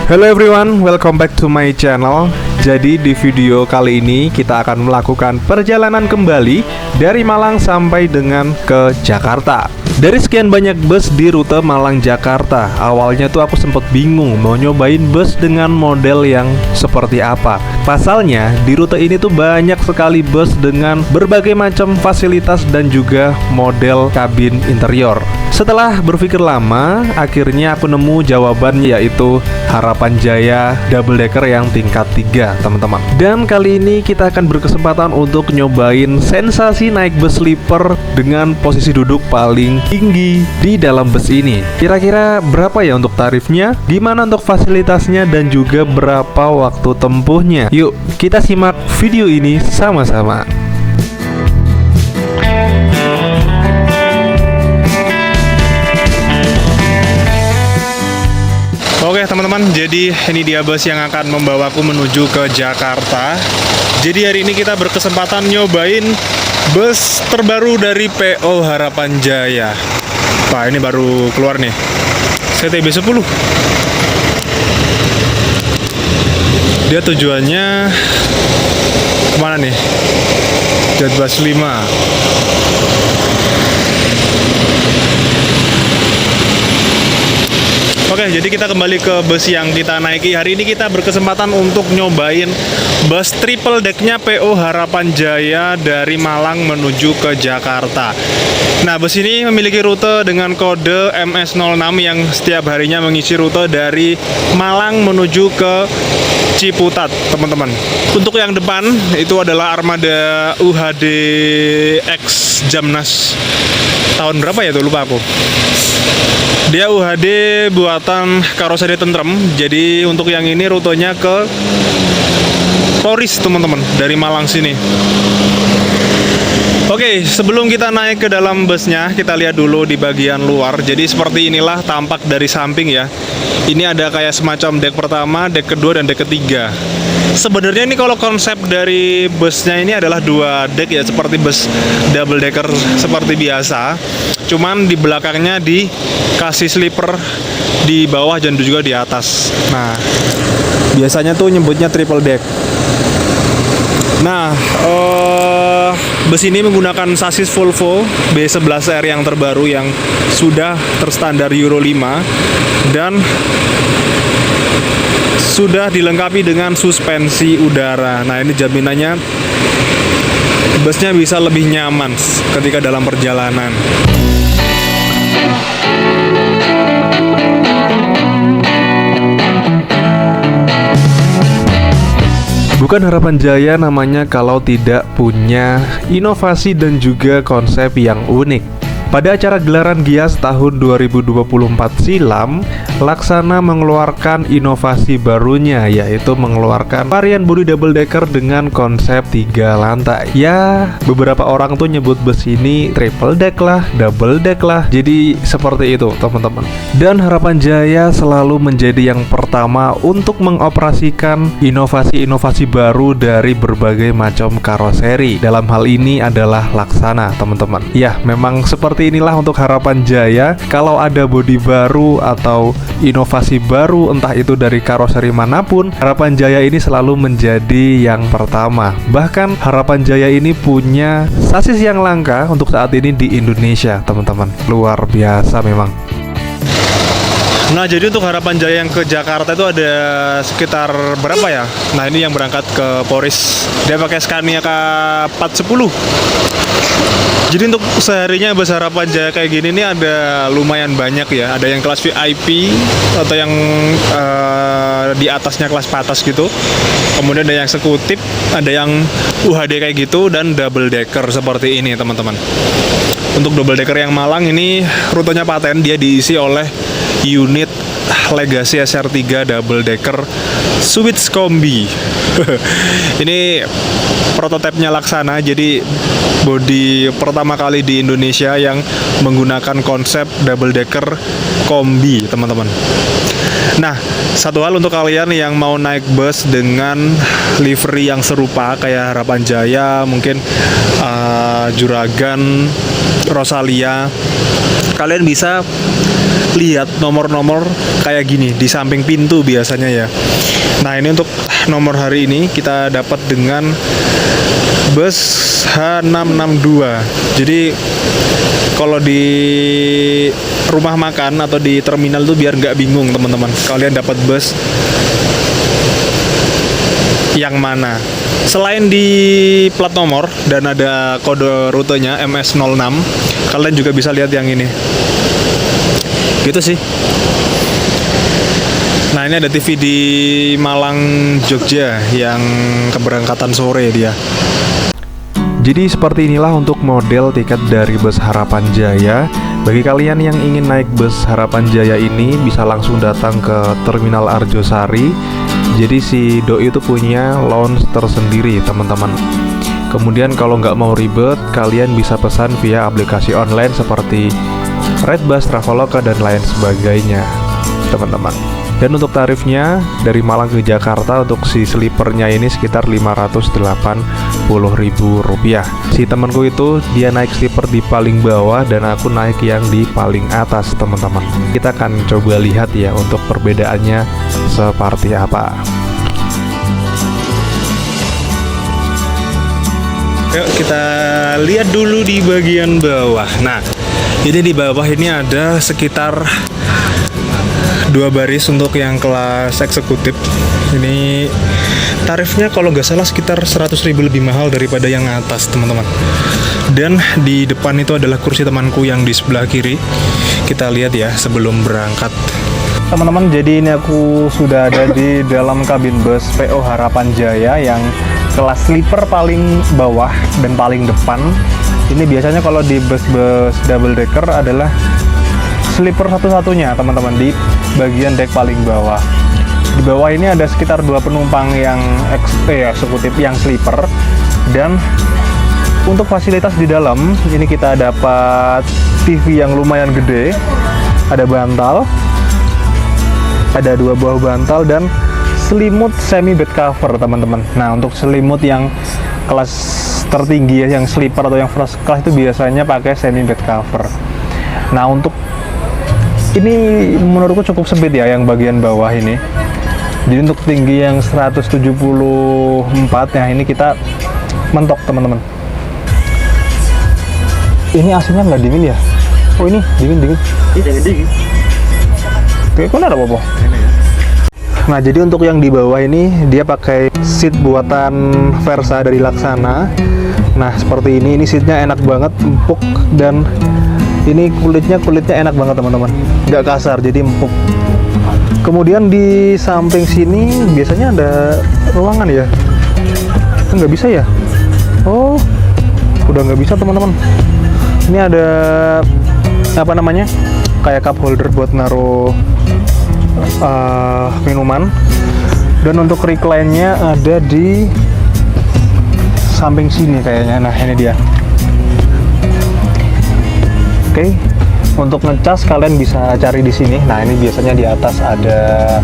Hello everyone, welcome back to my channel. Jadi di video kali ini kita akan melakukan perjalanan kembali dari Malang sampai dengan ke Jakarta. Dari sekian banyak bus di rute Malang-Jakarta, awalnya tuh aku sempat bingung mau nyobain bus dengan model yang seperti apa. Pasalnya di rute ini tuh banyak sekali bus dengan berbagai macam fasilitas dan juga model kabin interior. Setelah berpikir lama, akhirnya aku nemu jawabannya, yaitu Harapan Jaya Double Decker yang tingkat 3, teman-teman. Dan kali ini kita akan berkesempatan untuk nyobain sensasi naik bus sleeper dengan posisi duduk paling tinggi di dalam bus ini. Kira-kira berapa ya untuk tarifnya? Gimana untuk fasilitasnya dan juga berapa waktu tempuhnya? Yuk, kita simak video ini sama-sama. Oke teman-teman, jadi ini dia bus yang akan membawaku menuju ke Jakarta. Jadi hari ini kita berkesempatan nyobain bus terbaru dari PO Harapan Jaya. Wah, ini baru keluar nih, CTB 10. Dia tujuannya kemana nih? Jatbas 5. Oke, jadi kita kembali ke bus yang kita naiki. Hari ini kita berkesempatan untuk nyobain bus triple decknya PO Harapan Jaya dari Malang menuju ke Jakarta. Nah, bus ini memiliki rute dengan kode MS06 yang setiap harinya mengisi rute dari Malang menuju ke Ciputat, teman-teman. Untuk yang depan itu adalah armada UHD X Jamnas. Tahun berapa ya tuh, lupa aku. Dia UHD buatan karoseri Tentrem. Jadi untuk yang ini rutenya ke Poris, teman-teman, dari Malang sini. Oke, sebelum kita naik ke dalam busnya, kita lihat dulu di bagian luar. Jadi seperti inilah tampak dari samping ya. Ini ada kayak semacam deck pertama, deck kedua, dan deck ketiga. Sebenarnya ini kalau konsep dari busnya ini adalah 2 deck ya, seperti bus double decker seperti biasa. Cuman di belakangnya dikasih sleeper di bawah dan juga di atas. Nah, biasanya tuh nyebutnya triple deck. Nah, bus ini menggunakan sasis Volvo B11R yang terbaru yang sudah terstandar Euro 5 dan sudah dilengkapi dengan suspensi udara. Nah, ini jaminannya busnya bisa lebih nyaman ketika dalam perjalanan. Bukan Harapan Jaya namanya kalau tidak punya inovasi dan juga konsep yang unik. Pada acara gelaran Gias tahun 2024 silam, Laksana mengeluarkan inovasi barunya, yaitu mengeluarkan varian bodi double decker dengan konsep 3 lantai. Ya, beberapa orang tuh nyebut bus ini triple deck lah, double deck lah. Jadi seperti itu, teman-teman. Dan Harapan Jaya selalu menjadi yang pertama untuk mengoperasikan inovasi-inovasi baru dari berbagai macam karoseri. Dalam hal ini adalah Laksana, teman-teman. Ya, memang seperti inilah untuk Harapan Jaya. Kalau ada bodi baru atau inovasi baru, entah itu dari karoseri manapun, Harapan Jaya ini selalu menjadi yang pertama. Bahkan Harapan Jaya ini punya sasis yang langka untuk saat ini di Indonesia, teman-teman. Luar biasa memang. Nah, jadi untuk Harapan Jaya yang ke Jakarta itu ada sekitar berapa ya? Nah, ini yang berangkat ke Poris. Dia pakai Scania K410. Jadi untuk seharinya bus Harapan Jaya kayak gini nih ada lumayan banyak ya. Ada yang kelas VIP atau yang di atasnya kelas patas gitu. Kemudian ada yang eksekutif, ada yang UHD kayak gitu, dan double decker seperti ini, teman-teman. Untuk double decker yang Malang ini rutenya paten, dia diisi oleh unit Legacy SR3 double decker Switch Kombi. Ini prototipenya Laksana, jadi bodi pertama kali di Indonesia yang menggunakan konsep double decker kombi, teman-teman. Nah, satu hal untuk kalian yang mau naik bus dengan livery yang serupa kayak Harapan Jaya, mungkin Juragan, Rosalia, kalian bisa lihat nomor-nomor kayak gini di samping pintu biasanya ya. Nah, ini untuk nomor hari ini kita dapat dengan bus H662. Jadi kalau di rumah makan atau di terminal tuh biar nggak bingung teman-teman, kalian dapat bus yang mana. Selain di plat nomor dan ada kode rutenya MS06, kalian juga bisa lihat yang ini. Gitu sih. Nah, ini ada TV di Malang, Jogja yang keberangkatan sore dia. Jadi seperti inilah untuk model tiket dari bus Harapan Jaya. Bagi kalian yang ingin naik bus Harapan Jaya ini bisa langsung datang ke Terminal Arjosari. Jadi si doi itu punya lounge tersendiri teman-teman. Kemudian kalau nggak mau ribet, kalian bisa pesan via aplikasi online seperti Redbus, Traveloka, dan lain sebagainya teman-teman. Dan untuk tarifnya dari Malang ke Jakarta untuk si sleepernya ini sekitar Rp580.000. Si temanku itu dia naik sleeper di paling bawah dan aku naik yang di paling atas teman-teman. Kita akan coba lihat ya untuk perbedaannya seperti apa. Yuk kita lihat dulu di bagian bawah. Nah, ini di bawah ini ada sekitar 2 baris untuk yang kelas eksekutif. Ini tarifnya kalau nggak salah sekitar 100.000 lebih mahal daripada yang atas teman-teman. Dan di depan itu adalah kursi temanku yang di sebelah kiri. Kita lihat ya sebelum berangkat. Teman-teman, jadi ini aku sudah ada di dalam kabin bus PO Harapan Jaya yang kelas sleeper paling bawah dan paling depan. Ini biasanya kalau di bus-bus double decker adalah sleeper satu-satunya teman-teman di bagian dek paling bawah. Di bawah ini ada sekitar 2 penumpang yang eksekutif yang sleeper. Dan untuk fasilitas di dalam ini kita dapat TV yang lumayan gede, ada bantal, ada 2 buah bantal dan selimut semi bed cover teman-teman. Nah, untuk selimut yang kelas tertinggi ya, yang sleeper atau yang first class itu biasanya pakai semi bed cover. Nah, untuk ini menurutku cukup sempit ya yang bagian bawah ini. Jadi untuk tinggi yang 174 ya ini kita mentok teman-teman. Ini AC-nya nggak dingin ya? Oh ini dingin. Iya dingin. Oke, kok ada apa-apa? Nah, jadi untuk yang di bawah ini dia pakai seat buatan Versa dari Laksana. Nah, seperti ini seatnya enak banget, empuk, dan ini kulitnya enak banget teman-teman, nggak kasar, jadi empuk. Kemudian di samping sini biasanya ada ruangan ya? Nggak bisa ya? Oh, udah nggak bisa teman-teman. Ini ada apa namanya? Kayak cup holder buat naruh minuman. Dan untuk recline-nya ada di samping sini kayaknya. Nah, ini dia. Oke, untuk ngecas kalian bisa cari di sini. Nah, ini biasanya di atas ada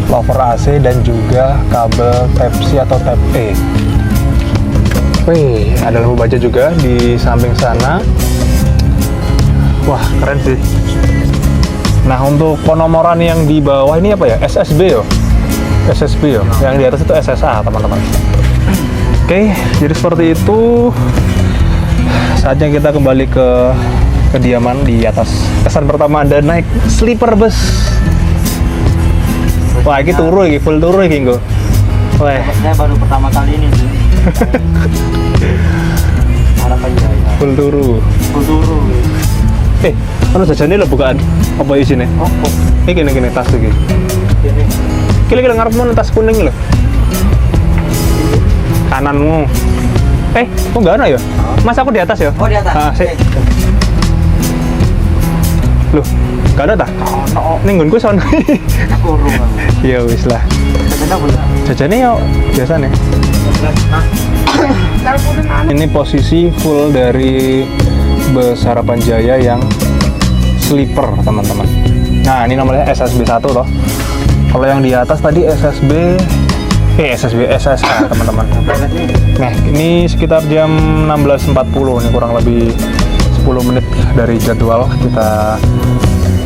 lover AC dan juga kabel Type-C atau Type-A. Oke, ada lampu baja juga di samping sana. Wah, keren sih. Nah, untuk penomoran yang di bawah ini apa ya? SSB yo. SSB yo. Yang di atas itu SSA, teman-teman. Oke, jadi seperti itu. Saatnya kita kembali ke kediaman di atas. Kesan pertama Anda naik sleeper bus. Wah, ini turu lagi, full turu lagi kok. Wah, saya baru pertama kali ini sih. Harapan Jaya. Full turu. Ano jajannya lo bukaan? Apa isinya? Oh. Ini gini tas lagi. Ini. Kira-kira ngarepmu tas kuning lo. Kananmu. Kok nggak ada ya? Mas aku di atas ya? Oh, di atas. Loh, nggak ada tak? Oh. Ning nggonku sono. Kurung. Ya wis lah. Jajannya ya biasa nih. Ini posisi full dari bus Harapan Jaya yang sleeper teman-teman. Nah, ini namanya SSB 1 toh. Kalau yang di atas tadi SSA teman-teman. Nah, ini sekitar jam 16.40, ini kurang lebih 10 menit dari jadwal kita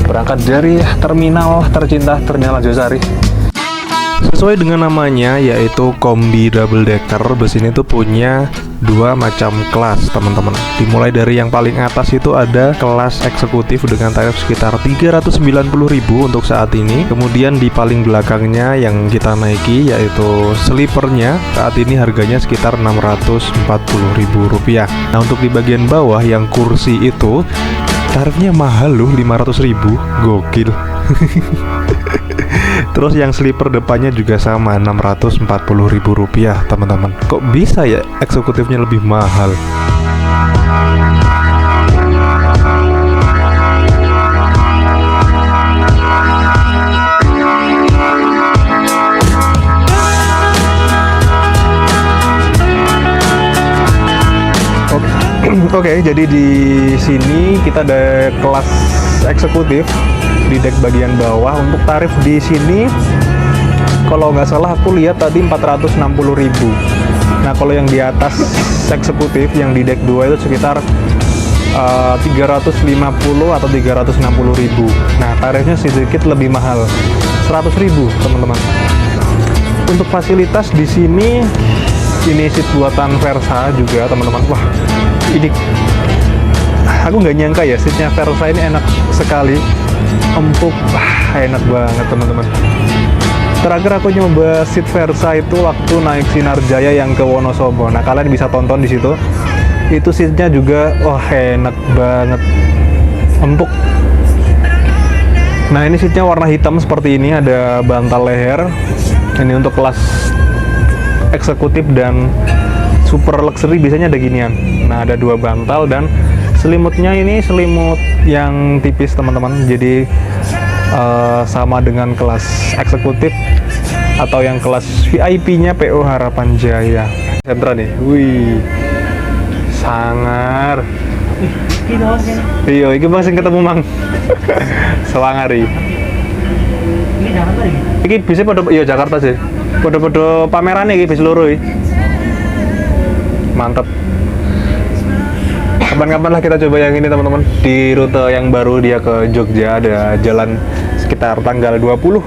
berangkat dari terminal tercinta Terminal Josari. Sesuai dengan namanya, yaitu kombi double decker, bus ini tuh punya dua macam kelas, teman-teman. Dimulai dari yang paling atas itu ada kelas eksekutif dengan tarif sekitar 390.000 untuk saat ini. Kemudian di paling belakangnya yang kita naiki yaitu sleepernya, saat ini harganya sekitar 640.000 rupiah. Nah, untuk di bagian bawah yang kursi itu tarifnya mahal loh, 500.000. Gokil. Terus yang sleeper depannya juga sama, 640.000 rupiah, teman-teman. Kok bisa ya eksekutifnya lebih mahal? Oke, jadi di sini kita ada kelas eksekutif di deck bagian bawah. Untuk tarif di sini kalau nggak salah aku lihat tadi 460.000. Nah, kalau yang di atas eksekutif yang di deck 2 itu sekitar 350 atau 360.000. Nah, tarifnya sedikit lebih mahal, 100.000, teman-teman. Untuk fasilitas di sini ini seat buatan Versa juga, teman-teman. Wah, ini aku nggak nyangka ya, seatnya Versa ini enak sekali, empuk, enak banget, teman-teman. Terakhir aku nyoba seat Versa itu waktu naik Sinar Jaya yang ke Wonosobo. Nah, kalian bisa tonton di situ. Itu seatnya juga, enak banget, empuk. Nah, ini seatnya warna hitam seperti ini, ada bantal leher. Ini untuk kelas eksekutif dan super luxury biasanya ada ginian. Nah, ada dua bantal dan selimutnya ini selimut yang tipis, teman-teman. Jadi sama dengan kelas eksekutif atau yang kelas VIP-nya PO Harapan Jaya. Sentra nih, wih, sangar. Iya, ini bang sing ketemu mang. Sewangari. Ini Jakarta ini. Iki bisa pada, iya Jakarta sih. Pada pameran iki bis loro iki. Mantap. Kapan-kapan lah kita coba yang ini, teman-teman. Di rute yang baru dia ke Jogja ada jalan sekitar tanggal 20.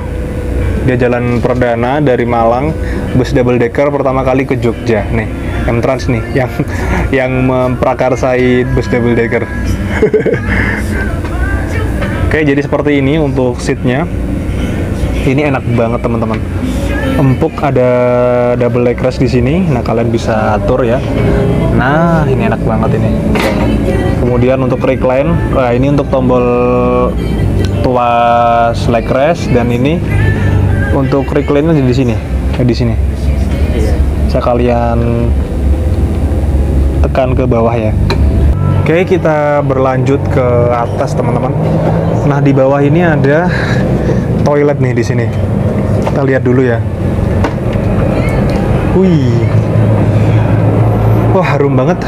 Dia jalan perdana dari Malang, bus double decker pertama kali ke Jogja. Nih, M-Trans nih yang memprakarsai bus double decker. Oke, jadi seperti ini untuk seatnya. Ini enak banget, teman-teman. Empuk, ada double leg rest di sini. Nah, kalian bisa atur ya. Nah, ini enak banget ini. Kemudian untuk recline, ini untuk tombol tuas leg rest, dan ini untuk recline di sini. Di sini. Bisa kalian tekan ke bawah ya. Oke, kita berlanjut ke atas, teman-teman. Nah, di bawah ini ada toilet nih di sini. Kita lihat dulu ya. Wih, wah, harum banget.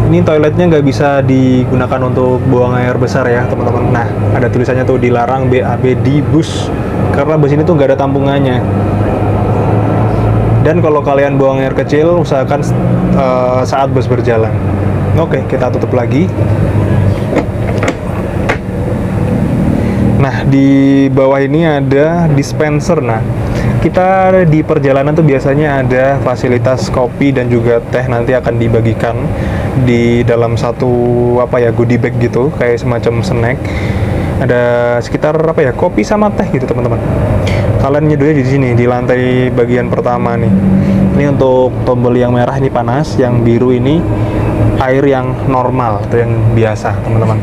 Ini toiletnya nggak bisa digunakan untuk buang air besar ya, teman-teman. Nah, ada tulisannya tuh dilarang BAB di bus, karena bus ini tuh nggak ada tampungannya. Dan kalau kalian buang air kecil, usahakan saat bus berjalan. Oke, kita tutup lagi. Nah, di bawah ini ada dispenser. Nah, kita di perjalanan tuh biasanya ada fasilitas kopi dan juga teh, nanti akan dibagikan di dalam satu goodie bag gitu, kayak semacam snack. Ada sekitar kopi sama teh gitu, teman-teman. Kalian nyeduhnya di sini, di lantai bagian pertama nih. Ini untuk tombol yang merah ini panas, yang biru ini air yang normal atau yang biasa, teman-teman.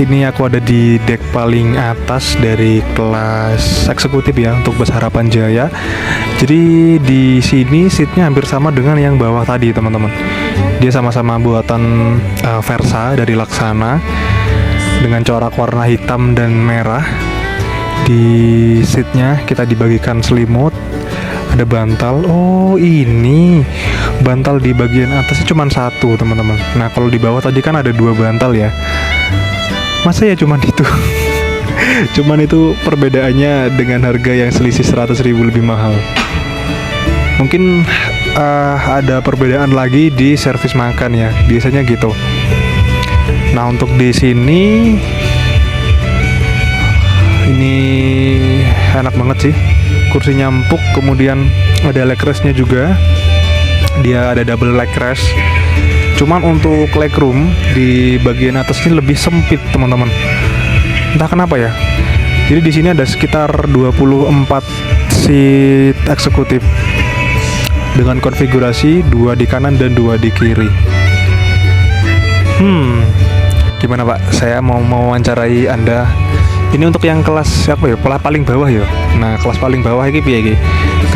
ini aku ada di deck paling atas dari kelas eksekutif ya untuk bus Harapan Jaya. Jadi di sini seatnya hampir sama dengan yang bawah tadi teman-teman. Dia sama-sama buatan Versa dari Laksana dengan corak warna hitam dan merah. Di seatnya kita dibagikan selimut, ada bantal. Oh ini bantal di bagian atasnya cuma satu teman-teman. Nah kalau di bawah tadi kan ada 2 bantal ya. Masa ya cuman itu? Cuman itu perbedaannya dengan harga yang selisih 100.000 lebih mahal. Mungkin ada perbedaan lagi di servis makan ya, biasanya gitu. Nah untuk di sini ini enak banget sih, kursinya empuk, kemudian ada leg restnya juga. Dia ada double leg rest. Cuman untuk legroom di bagian atas ini lebih sempit teman-teman. Entah kenapa ya. Jadi di sini ada sekitar 24 seat eksekutif dengan konfigurasi 2 di kanan dan 2 di kiri. Gimana Pak? Saya mau wawancarai Anda. Ini untuk yang kelas apa ya? Paling bawah ya. Nah, kelas paling bawah iki piye iki?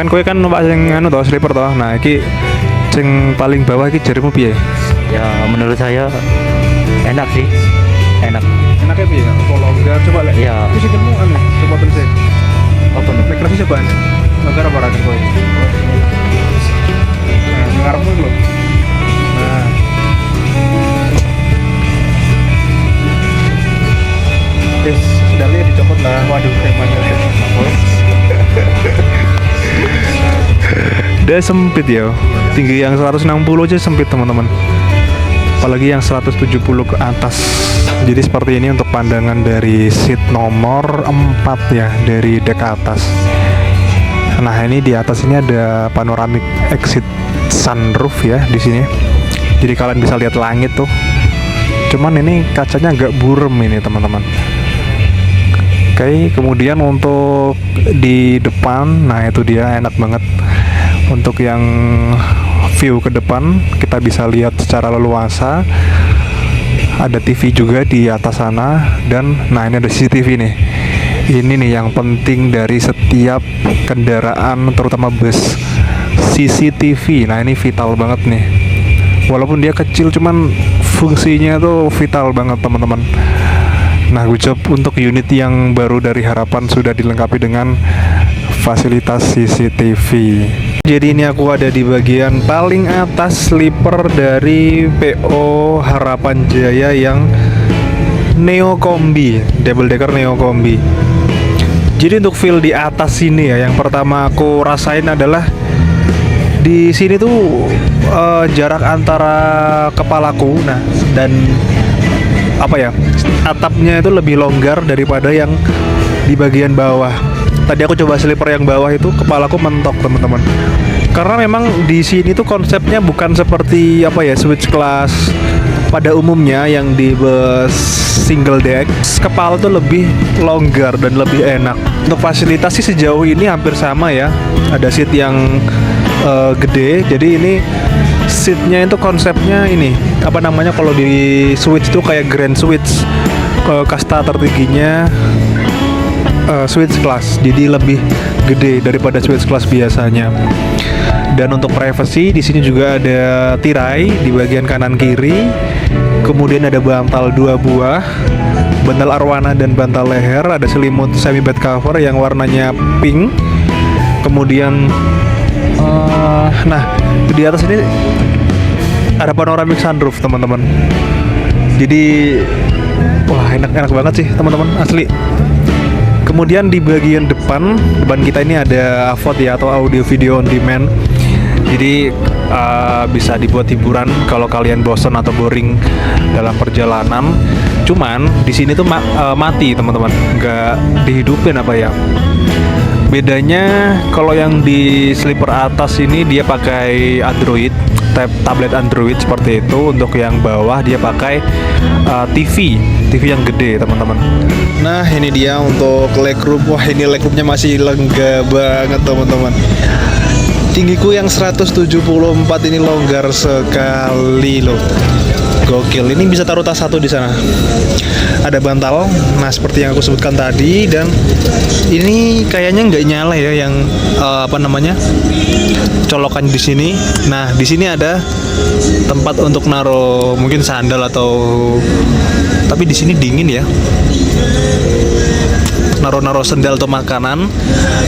Kan kowe kan numpak sing anu to, sleeper to. Nah, iki sing paling bawah iki jarimu piye? Ya menurut saya enak sih, enak. Enaknya piye? Apa longgar? Coba lihat. Ya. Iki sikilmu anu, coba terus. Apa nih? Nek kelasnya cobaan. Longgar apa rakyat kowe? Nah, ngarepmu lho. Nah. Yes, sudah lihat dicopot lah. Waduh, temanya. Dia sempit ya. Tinggi yang 160 aja sempit teman-teman. Apalagi yang 170 ke atas. Jadi seperti ini untuk pandangan dari seat nomor 4 ya, dari deck atas. Nah, ini di atas ini ada panoramic exit sunroof ya di sini. Jadi kalian bisa lihat langit tuh. Cuman ini kacanya agak burem ini teman-teman. Oke, kemudian untuk di depan, nah itu dia enak banget. Untuk yang view ke depan, kita bisa lihat secara leluasa. Ada TV juga di atas sana, dan nah ini ada CCTV nih. Ini nih yang penting dari setiap kendaraan, terutama bus. CCTV, nah ini vital banget nih. Walaupun dia kecil, cuman fungsinya tuh vital banget teman-teman. Nah, good job untuk unit yang baru dari Harapan sudah dilengkapi dengan fasilitas CCTV. Jadi ini aku ada di bagian paling atas sleeper dari PO Harapan Jaya yang Neo Kombi, double decker Neo Kombi. Jadi untuk feel di atas sini ya, yang pertama aku rasain adalah di sini tuh jarak antara kepalaku, nah dan apa ya, atapnya itu lebih longgar daripada yang di bagian bawah. Tadi aku coba sleeper yang bawah itu kepalaku mentok teman-teman. Karena memang di sini tuh konsepnya bukan seperti apa ya, switch class pada umumnya yang di bus single deck. Kepala tuh lebih longgar dan lebih enak. Untuk fasilitas sih sejauh ini hampir sama ya. Ada seat yang gede, jadi ini seatnya itu konsepnya ini apa namanya, kalau di switch itu kayak grand switch, kasta tertingginya switch class, jadi lebih gede daripada switch class biasanya. Dan untuk privacy di sini juga ada tirai di bagian kanan kiri, kemudian ada bantal 2 buah, bantal arwana dan bantal leher, ada selimut semi bed cover yang warnanya pink, kemudian nah di atas ini ada panoramic sunroof teman-teman. Jadi wah enak banget sih teman-teman, asli. Kemudian di bagian depan kita ini ada AVOD ya, atau audio video on demand. Jadi bisa dibuat hiburan kalau kalian bosan atau boring dalam perjalanan. Cuman di sini tuh mati teman-teman, nggak dihidupin apa ya. Bedanya kalau yang di sleeper atas ini dia pakai Android, tablet Android seperti itu. Untuk yang bawah dia pakai TV yang gede teman-teman. Nah ini dia untuk legroom. Wah ini legroomnya masih lega banget teman-teman. Tinggiku yang 174 ini longgar sekali loh. Gokil. Ini bisa taruh tas satu di sana. Ada bantal. Nah, seperti yang aku sebutkan tadi, dan ini kayaknya nggak nyala ya yang colokan di sini. Nah, di sini ada tempat untuk naruh mungkin sandal atau, tapi di sini dingin ya. Naruh sandal atau makanan.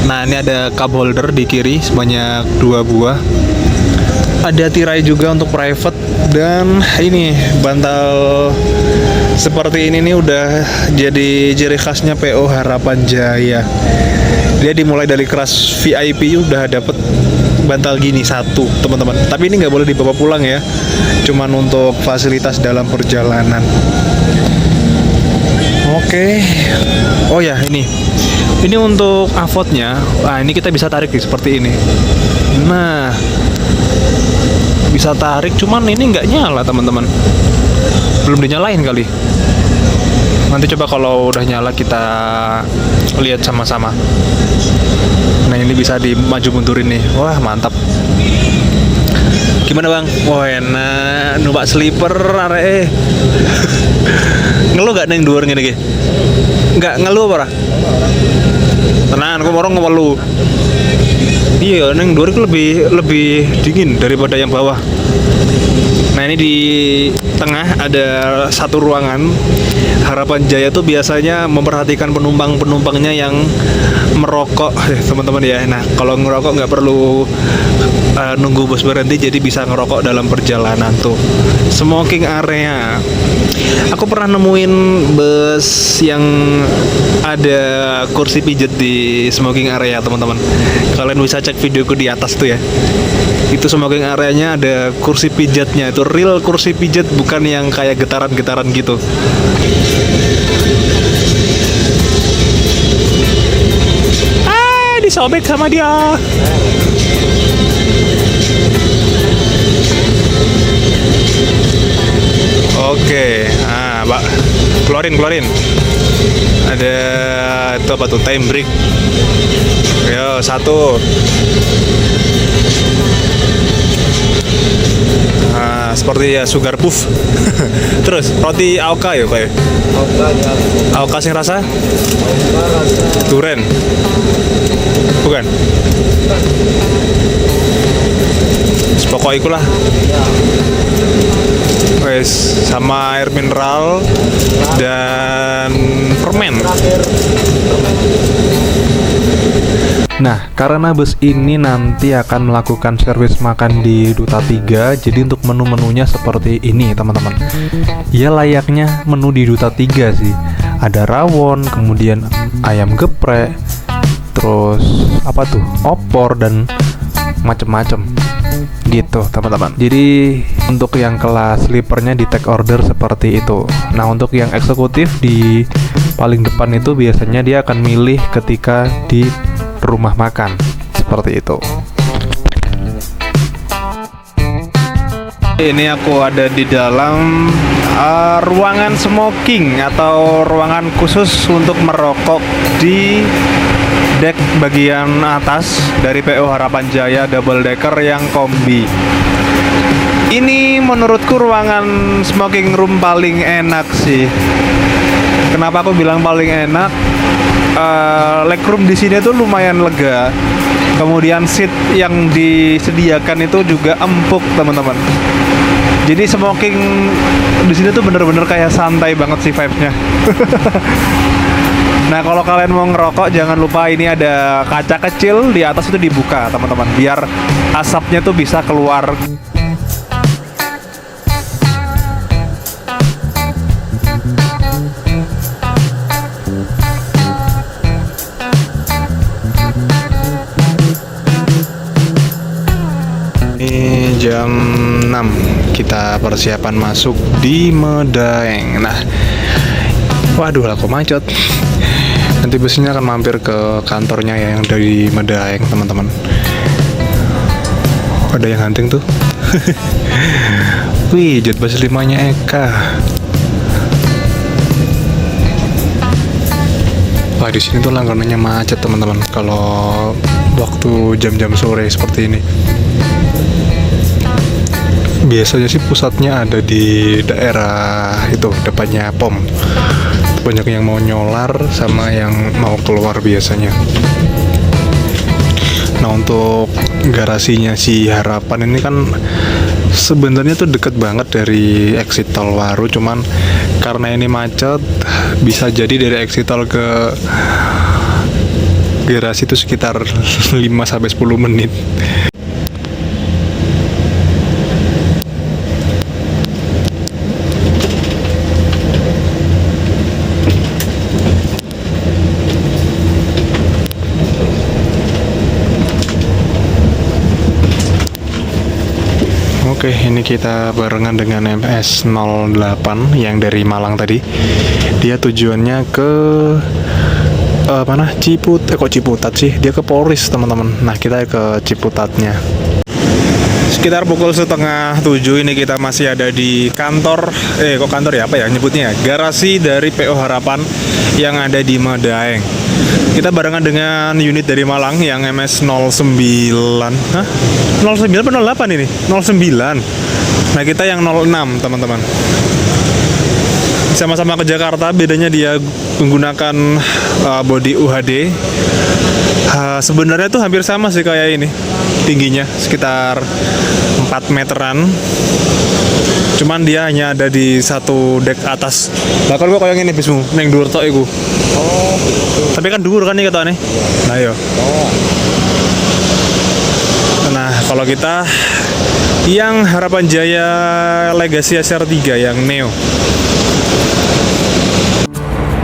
Nah, ini ada cup holder di kiri sebanyak 2 buah. Ada tirai juga untuk private, dan ini bantal seperti ini nih udah jadi ciri khasnya PO Harapan Jaya. Dia dimulai dari kelas VIP udah dapet bantal gini satu, teman-teman. Tapi ini nggak boleh dibawa pulang ya, cuman untuk fasilitas dalam perjalanan. Oke. Oh ya, ini untuk avotnya. Nah, ini kita bisa tarik nih seperti ini. Nah, bisa tarik, cuman ini nggak nyala, teman-teman. Belum dinyalain kali. Nanti coba kalau udah nyala kita lihat sama-sama. Nah, ini bisa dimaju mundurin nih. Wah, mantap. Gimana, Bang? Wah, enak. Numpak sleeper arek. Ngeluh gak neng dhuwur ngene iki? Enggak ngeluh apa ora? Tenan, aku morong ngeluh. Iya, neng dhuwur itu lebih dingin daripada yang bawah. Nah, ini di tengah ada satu ruangan. Harapan Jaya tuh biasanya memperhatikan penumpangnya yang merokok, teman-teman ya. Nah, kalau ngerokok nggak perlu nunggu bus berhenti, jadi bisa ngerokok dalam perjalanan tuh. Smoking area. Aku pernah nemuin bus yang ada kursi pijet di smoking area, teman-teman. Kalian bisa cek videoku di atas tuh ya. Itu smoking areanya ada kursi pijatnya, itu real kursi pijat, bukan yang kayak getaran-getaran gitu. Disobek sama dia. Oke, Mbak, keluarin. Ada itu apa tuh, time break. Yo, 1. Nah, seperti ya sugar puff. Terus roti Aoka ya kayak. Aoka sing rasa? Duren. Bukan. Pokok ikulah. Wes, sama air mineral dan permen. Nah, karena bus ini nanti akan melakukan servis makan di Duta 3, jadi untuk menu-menunya seperti ini, teman-teman. Ya layaknya menu di Duta 3 sih. Ada rawon, kemudian ayam geprek, terus apa tuh? Opor dan macem-macem. Gitu, teman-teman. Jadi untuk yang kelas sleepernya di take order seperti itu. Nah, untuk yang eksekutif di paling depan itu biasanya dia akan milih ketika di rumah makan seperti itu. Ini aku ada di dalam ruangan smoking atau ruangan khusus untuk merokok di deck bagian atas dari PO Harapan Jaya double decker yang kombi. Ini menurutku ruangan smoking room paling enak sih. Kenapa aku bilang paling enak? Legroom di sini tuh lumayan lega. Kemudian seat yang disediakan itu juga empuk, teman-teman. Jadi smoking di sini tuh bener-bener kayak santai banget sih vibes-nya. Nah, kalau kalian mau ngerokok jangan lupa ini ada kaca kecil di atas itu dibuka, teman-teman, biar asapnya tuh bisa keluar. Ini jam 6, kita persiapan masuk di Medaeng. Nah, waduh, aku macet. Nanti busnya akan mampir ke kantornya ya, yang dari Medaeng, teman-teman. Ada yang hunting tuh. Wih, jet bus 5-nya Eka. Wah, di sini tuh langganannya macet, teman-teman. Kalau waktu jam-jam sore seperti ini. Biasanya sih pusatnya ada di daerah itu, depannya POM. Banyak yang mau nyolar sama yang mau keluar biasanya. Nah, untuk garasinya si Harapan ini kan sebenarnya tuh deket banget dari exit tol Waru, cuman karena ini macet, bisa jadi dari exit tol ke garasi itu sekitar 5-10 menit. Oke, ini kita barengan dengan MS08 yang dari Malang tadi. Dia tujuannya ke mana? Kok Ciputat sih? Dia ke Polris, teman-teman. Nah, kita ke Ciputatnya. Sekitar pukul 6:30 ini kita masih ada di kantor. Kok kantor ya? Apa ya nyebutnya? Garasi dari PO Harapan yang ada di Medaeng. Kita barengan dengan unit dari Malang yang MS09. Hah? 09 atau 08 ini? 09. Nah, kita yang 06, teman-teman. Sama-sama ke Jakarta, bedanya dia menggunakan bodi UHD. Sebenarnya tuh hampir sama sih kayak ini. Tingginya sekitar 4 meteran. Cuman dia hanya ada di satu dek atas. Lah kalau gua kayak ngene bismu, ning dhuwur tok iku. Oh, gitu. Tapi kan dhuwur kan iki ketokane. Nah, yo. Nah, kalau kita yang Harapan Jaya Legacy SR3 yang Neo.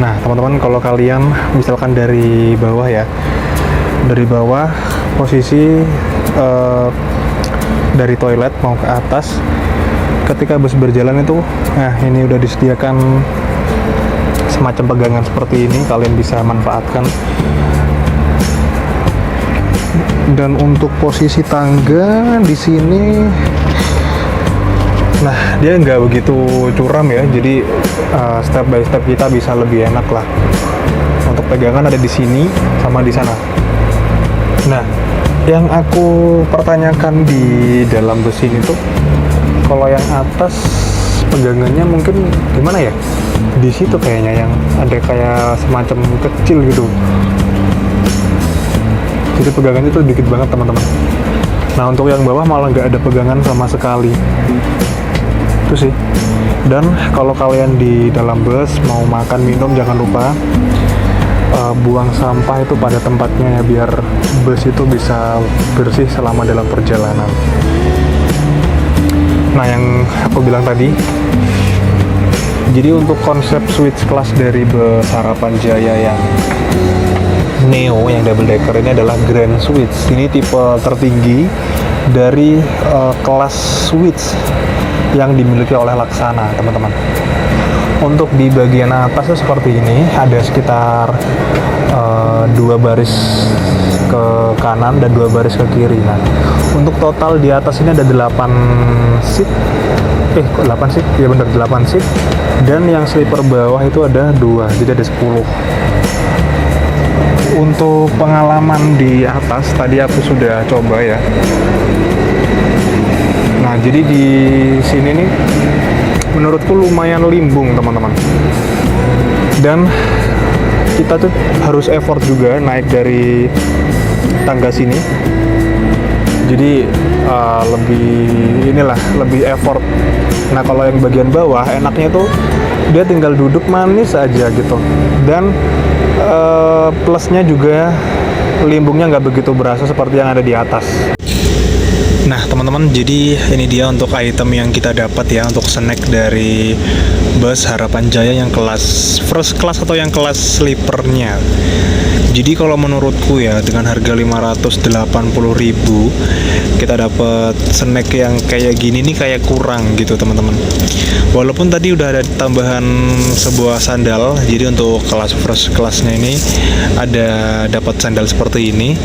Nah, teman-teman, kalau kalian misalkan dari bawah ya, dari bawah posisi dari toilet mau ke atas, ketika bus berjalan itu, nah ini udah disediakan semacam pegangan seperti ini, kalian bisa manfaatkan. Dan untuk posisi tangga di sini, nah dia nggak begitu curam ya, jadi step by step kita bisa lebih enak lah. Untuk pegangan ada di sini sama di sana. Nah, yang aku pertanyakan di dalam bus ini tuh, kalau yang atas pegangannya mungkin gimana ya? Di situ kayaknya yang ada kayak semacam kecil gitu. Jadi pegangannya tuh dikit banget, teman-teman. Nah, untuk yang bawah malah nggak ada pegangan sama sekali. Itu sih. Dan kalau kalian di dalam bus mau makan minum, jangan lupa buang sampah itu pada tempatnya ya, biar bus itu bisa bersih selama dalam perjalanan. Nah, yang aku bilang tadi, jadi untuk konsep switch class dari bus Harapan Jaya yang Neo yang double decker ini adalah Grand Switch. Ini tipe tertinggi dari kelas switch yang dimiliki oleh Laksana, teman-teman. Untuk di bagian atasnya seperti ini, ada sekitar 2 baris ke kanan dan 2 baris ke kiri. Nah, untuk total di atas ini ada 8 seat. Kok 8 seat? Ya benar, 8 seat. Dan yang sleeper bawah itu ada 2, jadi ada 10. Untuk pengalaman di atas, tadi aku sudah coba ya. Nah, jadi di sini nih menurutku lumayan limbung, teman-teman. Dan kita tuh harus effort juga naik dari tangga sini. Jadi lebih effort. Nah, kalau yang bagian bawah enaknya tuh dia tinggal duduk manis aja gitu. Dan plusnya juga limbungnya nggak begitu berasa seperti yang ada di atas. Nah, teman-teman, jadi ini dia untuk item yang kita dapat ya, untuk snack dari bus Harapan Jaya yang kelas first class atau yang kelas sleepernya. Jadi kalau menurutku ya, dengan harga 580.000 kita dapat snack yang kayak gini nih kayak kurang gitu, teman-teman. Walaupun tadi udah ada tambahan sebuah sandal, jadi untuk kelas first classnya ini ada dapat sandal seperti ini,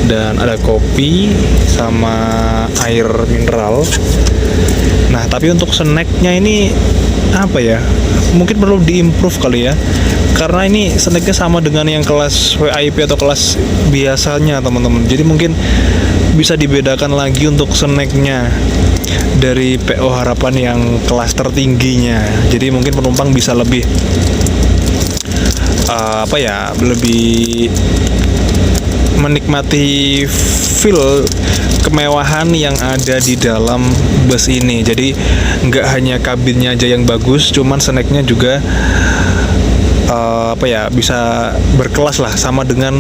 dan ada kopi sama air mineral. Nah, tapi untuk snacknya ini apa ya, mungkin perlu diimprove kali ya, karena ini snacknya sama dengan yang kelas VIP atau kelas biasanya, teman-teman. Jadi mungkin bisa dibedakan lagi untuk snacknya. dari PO Harapan yang kelas tertingginya. Jadi mungkin penumpang bisa lebih lebih menikmati feel kemewahan yang ada di dalam bus ini. Jadi nggak hanya kabinnya aja yang bagus, cuman snacknya juga bisa berkelas lah, sama dengan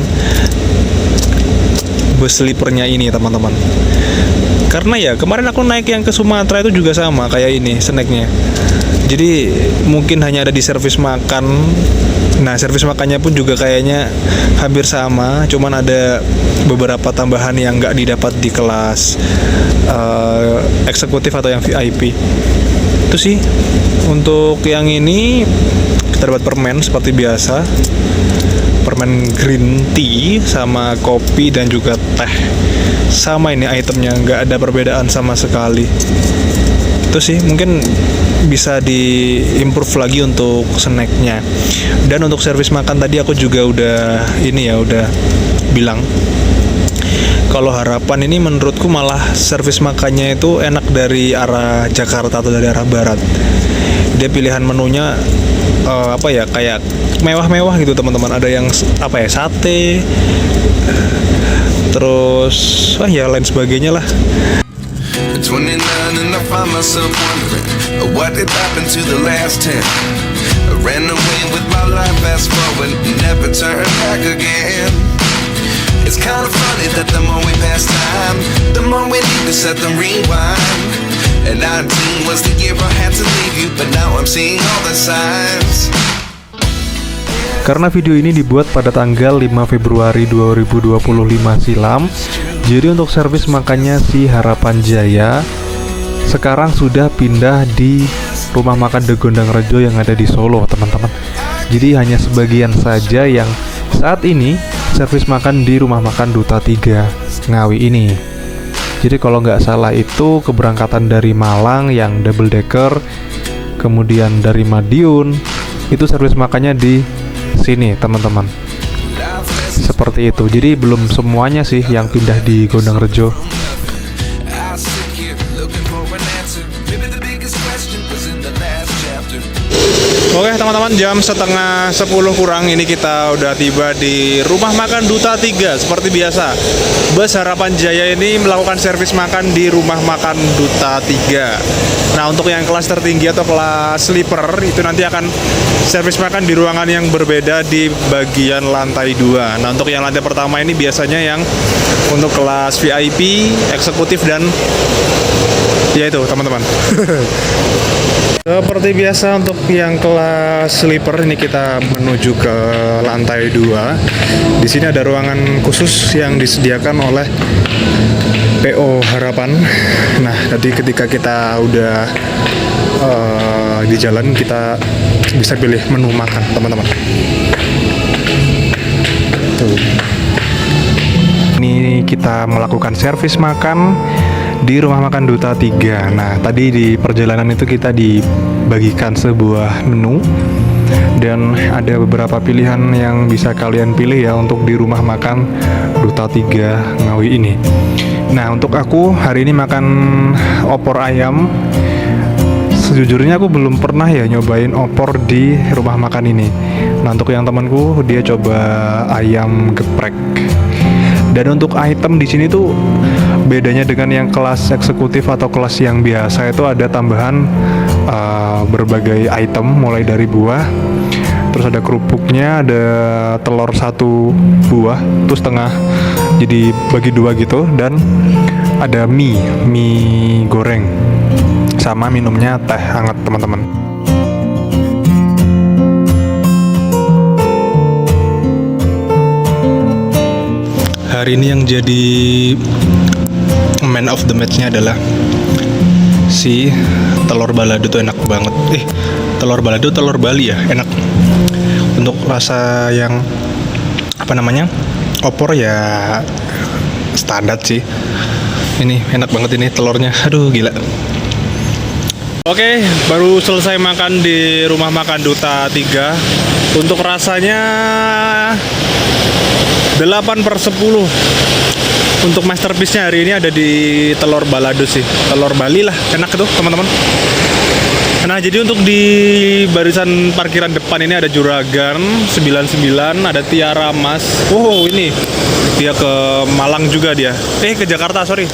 bus sleepernya ini teman-teman. Karena ya kemarin aku naik yang ke Sumatera itu juga sama kayak ini snacknya. Jadi mungkin hanya ada di servis makan. Nah, servis makannya pun juga kayaknya hampir sama, cuman ada beberapa tambahan yang nggak didapat di kelas eksekutif atau yang VIP. Itu sih. Untuk yang ini kita dapat permen seperti biasa, permen green tea sama kopi dan juga teh. Sama ini itemnya, nggak ada perbedaan sama sekali. Itu sih, mungkin bisa di-improve lagi untuk snacknya. Dan untuk servis makan tadi aku juga udah bilang kalau Harapan ini menurutku malah servis makannya itu enak dari arah Jakarta atau dari arah barat. Dia pilihan menunya kayak mewah-mewah gitu teman-teman. Ada yang sate, terus lain sebagainya lah. 29 and I find myself wondering what did happen to the last 10. I ran away with my life, fast forward, never turn back again. It's kind of funny that the more we pass time, the more we need to set the rewind. And 19 was the year I had to leave you, but now I'm seeing all the signs. Karena video ini dibuat pada tanggal 5 Februari 2025 silam, jadi untuk servis makannya si Harapan Jaya sekarang sudah pindah di Rumah Makan The Gondang Rejo yang ada di Solo, teman-teman. Jadi hanya sebagian saja yang saat ini servis makan di Rumah Makan Duta 3 Ngawi ini. Jadi kalau nggak salah itu keberangkatan dari Malang yang double decker, kemudian dari Madiun, itu servis makannya di sini, teman-teman. Seperti itu. Jadi belum semuanya sih yang pindah di Gondang Rejo. Oke teman-teman, jam setengah 10 kurang ini kita udah tiba di Rumah Makan Duta 3. Seperti biasa, bus Harapan Jaya ini melakukan servis makan di Rumah Makan Duta 3. Nah, untuk yang kelas tertinggi atau kelas sleeper itu nanti akan servis makan di ruangan yang berbeda di bagian lantai 2. Nah, untuk yang lantai pertama ini biasanya yang untuk kelas VIP, eksekutif, dan ya itu teman-teman. Seperti biasa untuk yang kelas sleeper ini kita menuju ke lantai 2. Di sini ada ruangan khusus yang disediakan oleh PO Harapan. Nah, tadi ketika kita udah di jalan kita bisa pilih menu makan, teman-teman. Tuh. Ini kita melakukan servis makan di Rumah Makan Duta 3. Nah, tadi di perjalanan itu kita dibagikan sebuah menu dan ada beberapa pilihan yang bisa kalian pilih ya untuk di Rumah Makan Duta 3 Ngawi ini. Nah, untuk aku hari ini makan opor ayam. Sejujurnya aku belum pernah ya nyobain opor di rumah makan ini. Nah, untuk yang temanku dia coba ayam geprek. Dan untuk item di sini tuh bedanya dengan yang kelas eksekutif atau kelas yang biasa itu ada tambahan berbagai item mulai dari buah, terus ada kerupuknya, ada telur 1 buah, terus setengah jadi bagi 2 gitu, dan ada mie goreng sama minumnya teh hangat, teman-teman. Hari ini yang jadi man of the match-nya adalah si telur balado tuh enak banget. Telur balado, telur Bali ya, enak. Untuk rasa yang opor ya standar sih. Ini enak banget ini telurnya. Aduh, gila. Oke, baru selesai makan di Rumah Makan Duta 3. Untuk rasanya 8/10. Untuk masterpiece-nya hari ini ada di telur balado sih, telur Bali lah, enak tuh teman-teman. Nah, jadi untuk di barisan parkiran depan ini ada Juragan 99, ada Tiara Mas. Oh, ini dia ke Malang juga dia. Ke Jakarta, sorry.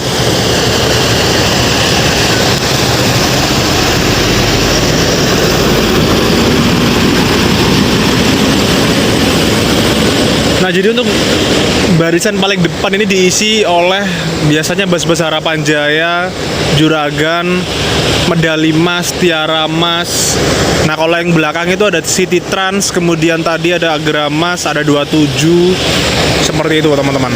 Nah, jadi untuk barisan paling depan ini diisi oleh biasanya bus-bus Harapan Jaya, Juragan, Medali Mas, Tiara Mas. Nah, kalau yang belakang itu ada City Trans, kemudian tadi ada Agramas, ada 27. Seperti itu, teman-teman.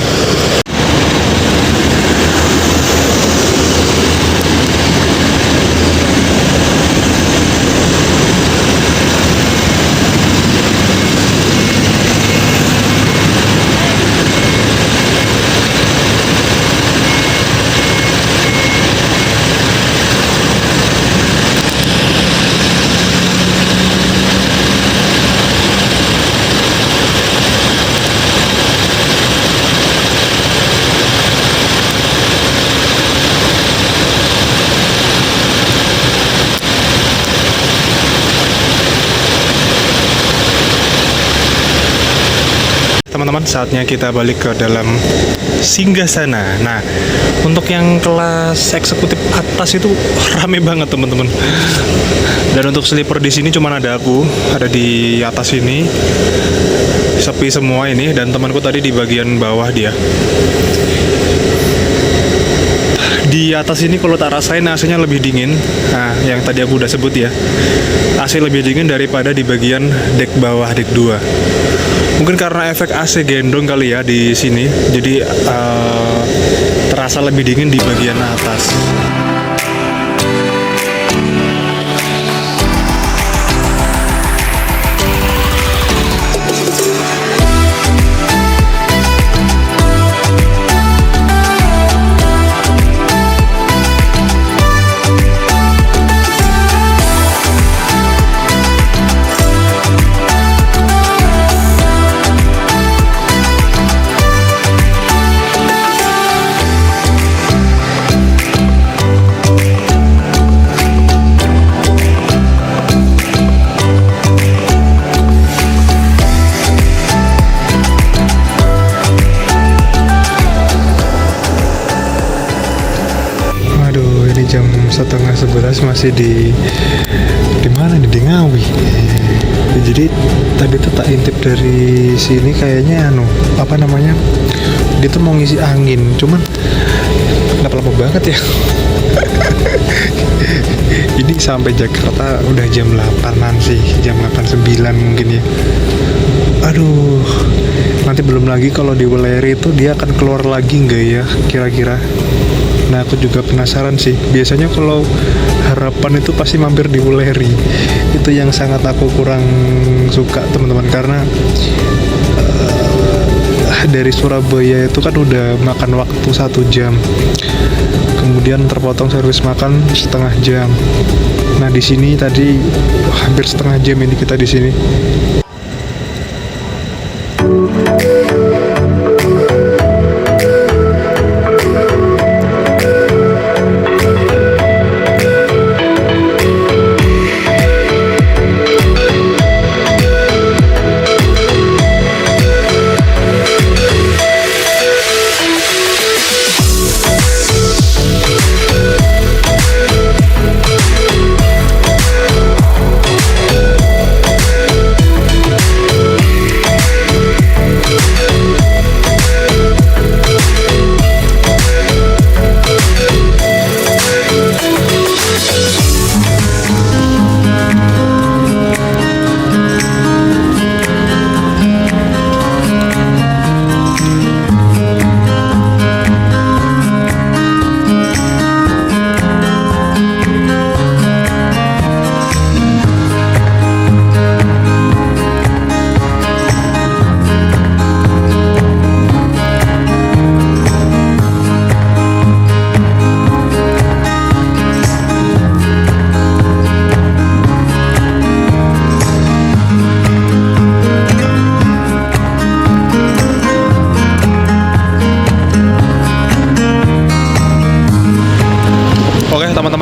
Teman-teman, saatnya kita balik ke dalam singgasana. Nah, untuk yang kelas eksekutif atas itu rame banget teman-teman. Dan untuk sleeper di sini cuma ada aku, ada di atas ini. Sepi semua ini, dan temanku tadi di bagian bawah dia. Di atas ini kalau tak rasain AC-nya lebih dingin. Nah, yang tadi aku udah sebut ya, AC lebih dingin daripada di bagian dek bawah, dek 2. Mungkin karena efek AC gendong kali ya di sini, jadi terasa lebih dingin di bagian atas. Jam 10:30 masih di mana nih, di Ngawi. Jadi tadi tuh tak intip dari sini kayaknya apa namanya, dia tuh mau ngisi angin, cuman kenapa lama banget ya. Ini sampai Jakarta udah jam 8-an sih, jam 8:09 mungkin ya. Aduh, nanti belum lagi kalau di Weleri itu dia akan keluar lagi nggak ya kira-kira. Nah, aku juga penasaran sih. Biasanya kalau Harapan itu pasti mampir di Weleri. Itu yang sangat aku kurang suka teman-teman, karena dari Surabaya itu kan udah makan waktu 1 jam, kemudian terpotong servis makan setengah jam. Nah, di sini tadi hampir setengah jam ini kita di sini.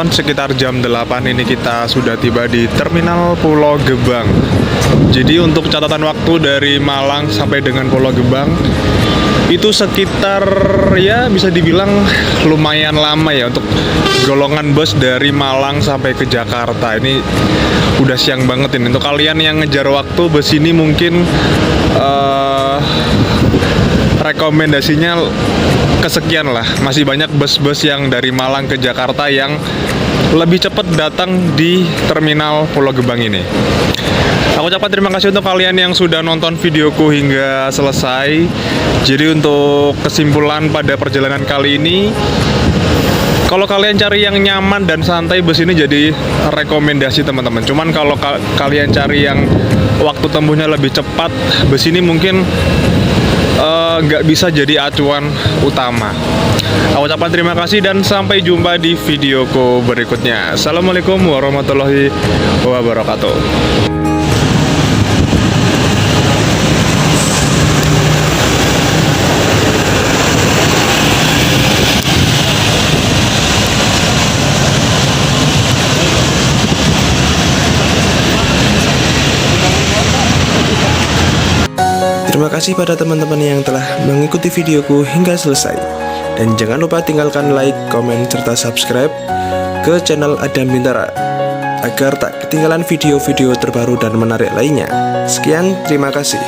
teman-teman, sekitar jam 8 ini kita sudah tiba di Terminal Pulau Gebang. Jadi untuk catatan waktu dari Malang sampai dengan Pulau Gebang itu sekitar, ya bisa dibilang lumayan lama ya untuk golongan bus dari Malang sampai ke Jakarta. Ini udah siang banget ini. Untuk kalian yang ngejar waktu bus ini mungkin rekomendasinya kesekian lah. Masih banyak bus-bus yang dari Malang ke Jakarta yang lebih cepat datang di Terminal Pulau Gebang ini. Aku ucapkan terima kasih untuk kalian yang sudah nonton videoku hingga selesai. Jadi untuk kesimpulan pada perjalanan kali ini, kalau kalian cari yang nyaman dan santai, bus ini jadi rekomendasi teman-teman. Cuman kalau kalian cari yang waktu tempuhnya lebih cepat, bus ini mungkin nggak bisa jadi acuan utama. Aku ucapkan terima kasih dan sampai jumpa di videoku berikutnya. Assalamualaikum warahmatullahi wabarakatuh. Terima kasih pada teman-teman yang telah mengikuti videoku hingga selesai. Dan jangan lupa tinggalkan like, komen, serta subscribe ke channel Adam Bintara agar tak ketinggalan video-video terbaru dan menarik lainnya. Sekian, terima kasih.